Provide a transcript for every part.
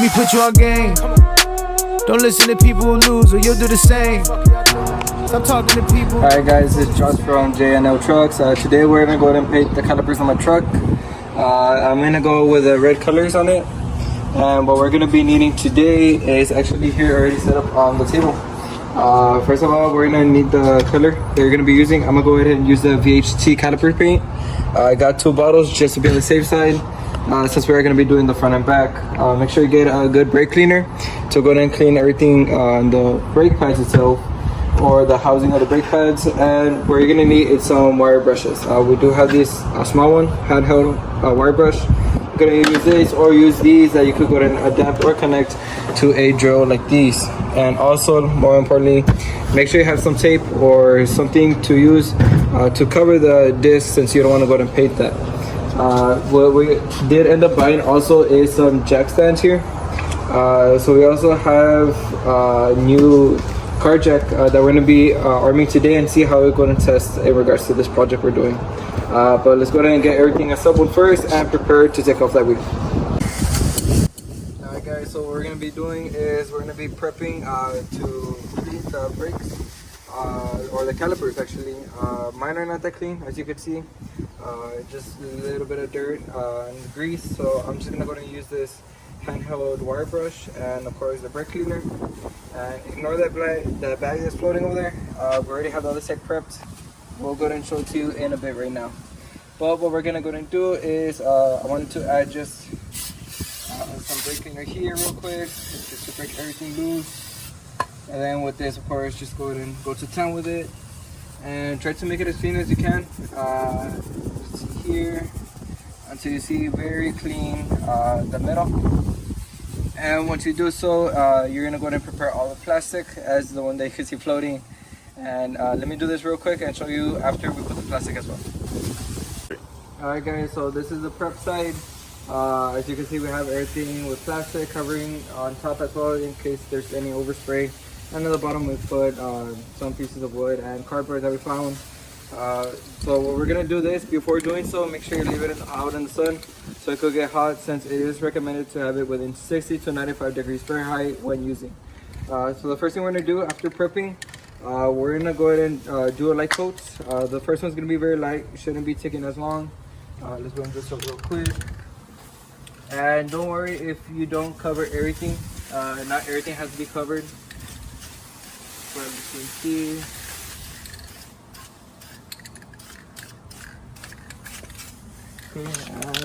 Let me put you on game. Don't listen to people who lose or you'll do the same. Stop talking to people. Alright guys, it's Josh from JNL Trucks. Today we're gonna go ahead and paint the calipers on my truck. I'm gonna go with the red colors on it. And what we're gonna be needing today is actually here already set up on the table. First of all, we're gonna need the color that you're gonna be using. I'm gonna go ahead and use the VHT caliper paint. I got 2 bottles just to be on the safe side. Since we're gonna be doing the front and back, make sure you get a good brake cleaner to go ahead and clean everything on the brake pads itself, or the housing of the brake pads. And what you're gonna need is some wire brushes. We do have this small one, handheld wire brush. You're gonna use this or use these that you could go ahead and adapt or connect to a drill like these. And also, more importantly, make sure you have some tape or something to use to cover the disc, since you don't want to go ahead and paint that. What we did end up buying also is some jack stands here. So we also have new car jack that we're going to be arming today and see how we're going to test in regards to this project we're doing. But let's go ahead and get everything assembled first and prepare to take off that wheel. Alright guys, so what we're going to be doing is we're going to be prepping to clean the brakes, or the calipers actually. Mine are not that clean, as you can see. Just a little bit of dirt and grease, so I'm just going to go ahead and use this handheld wire brush and of course the brake cleaner. And ignore that bag that's floating over there. We already have the other side prepped. We'll go ahead and show it to you in a bit right now. But what we're gonna go ahead and do is I wanted to add just some brake cleaner here real quick, just to break everything loose. And then with this, of course, just go ahead and go to town with it and try to make it as clean as you can. Just here until you see very clean the middle. And once you do so, you're gonna go ahead and prepare all the plastic as the one that you can see floating. And let me do this real quick and show you after we put the plastic as well. Alright guys, so this is the prep side. As you can see, we have everything with plastic covering on top as well in case there's any overspray. And at the bottom we put some pieces of wood and cardboard that we found. So what we're gonna do this, before doing so, make sure you leave it out in the sun so it could get hot, since it is recommended to have it within 60 to 95 degrees Fahrenheit when using. So the first thing we're gonna do after prepping, we're gonna go ahead and do a light coat. The first one's gonna be very light, shouldn't be taking as long. Let's go and do this real quick. And don't worry if you don't cover everything. Not everything has to be covered. But as you can see, okay,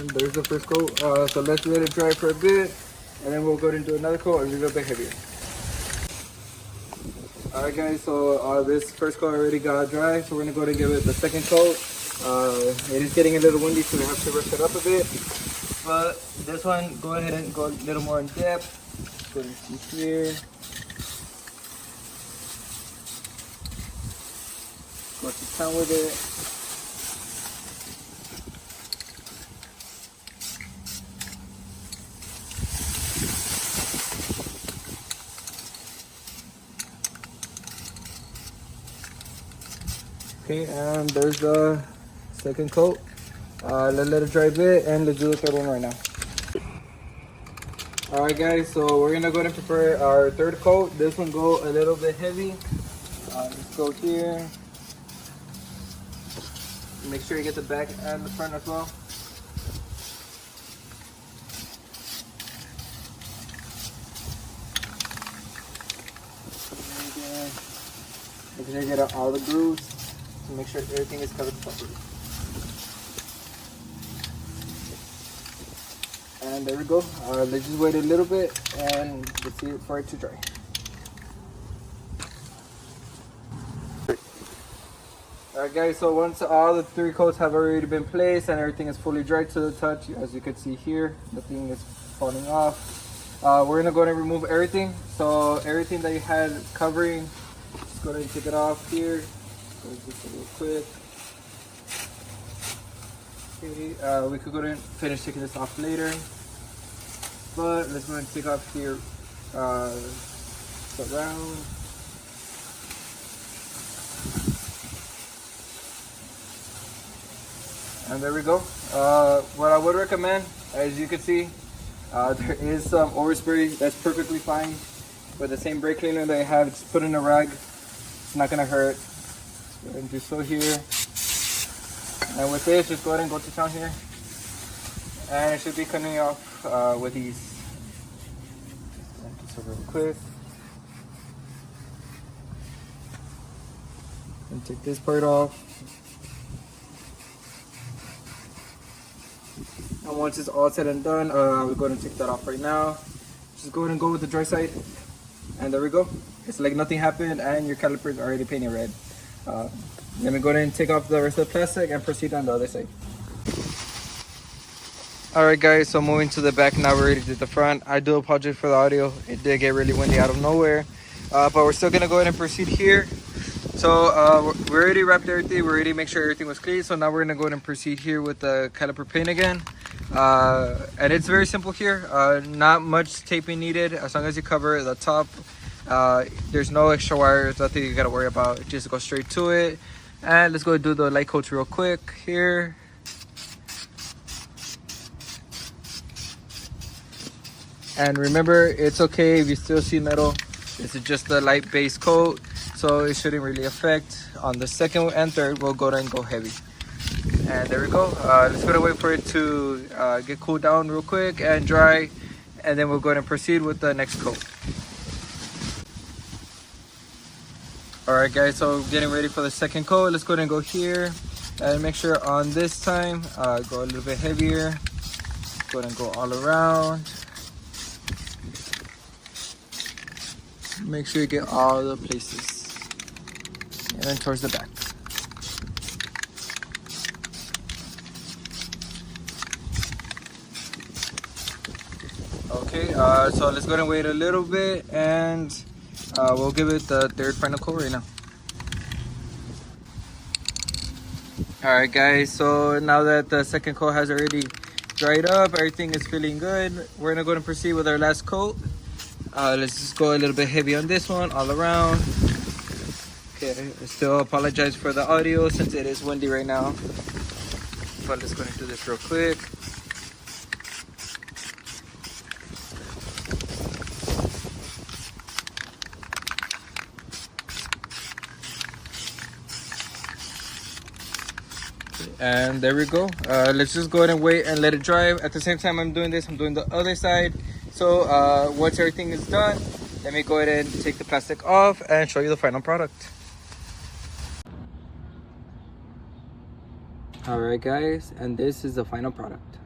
and there's the first coat. So let's let it dry for a bit, and then we'll go ahead and do another coat and a little bit heavier. Alright guys, so this first coat already got dry, so we're gonna go ahead and give it the second coat. It is getting a little windy, so we have to rush it up a bit. But this one, go ahead and go a little more in depth. Go ahead and see here. Go to town with it. Okay, and there's the second coat. Let's let it dry a bit, and let's do the third one right now. Alright guys, so we're gonna go ahead and prepare our third coat. This one go a little bit heavy. Let's go here. Make sure you get the back and the front as well. Make sure you get out all the grooves. Make sure everything is covered properly. And there we go. Let's just wait a little bit and let's see for it to dry. Alright guys, so once all the 3 coats have already been placed and everything is fully dried to the touch, as you can see here, nothing is falling off. We're gonna go ahead and remove everything. So everything that you had covering, just go ahead and take it off here. Just real quick. Okay, we could go ahead and finish taking this off later, but let's go ahead and take off here around. And there we go. What I would recommend, as you can see, There is some overspray, that's perfectly fine. With the same brake cleaner that I have, just put in a rag. It's not gonna hurt. Just go ahead and do so here. And with this, just go ahead and go to town here. And it should be coming off with ease. Just real quick. And take this part off. And once it's all said and done, we'll go ahead and take that off right now. Just go ahead and go with the dry side. And there we go. It's like nothing happened and your calipers are already painted red. Let me go ahead and take off the rest of the plastic and proceed on the other side. Alright guys, so moving to the back now, we're ready to do the front. I do apologize for the audio. It did get really windy out of nowhere. But we're still going to go ahead and proceed here. So we already wrapped everything. We already make sure everything was clean. So now we're going to go ahead and proceed here with the caliper paint again. And it's very simple here. Not much taping needed as long as you cover the top. There's no extra wires, nothing you got to worry about. Just go straight to it. And let's go do the light coats real quick here. And remember, it's okay if you still see metal. This is just the light base coat, so it shouldn't really affect. On the second and third, we'll go ahead and go heavy. And there we go. Let's go to wait for it to get cooled down real quick and dry, and then we'll go ahead and proceed with the next coat. Alright guys, so getting ready for the second coat. Let's go ahead and go here and make sure on this time go a little bit heavier. Go ahead and go all around. Make sure you get all the places, and then towards the back. Okay, so let's go ahead and wait a little bit, and we'll give it the third final coat right now. Alright guys, so now that the second coat has already dried up, everything is feeling good. We're gonna go ahead and proceed with our last coat. Let's just go a little bit heavy on this one, all around. Okay, I still apologize for the audio since it is windy right now. But let's go ahead and do this real quick. And there we go. Let's just go ahead and wait and let it dry. At the same time I'm doing this, I'm doing the other side. So once everything is done, let me go ahead and take the plastic off and show you the final product. Alright guys, and this is the final product.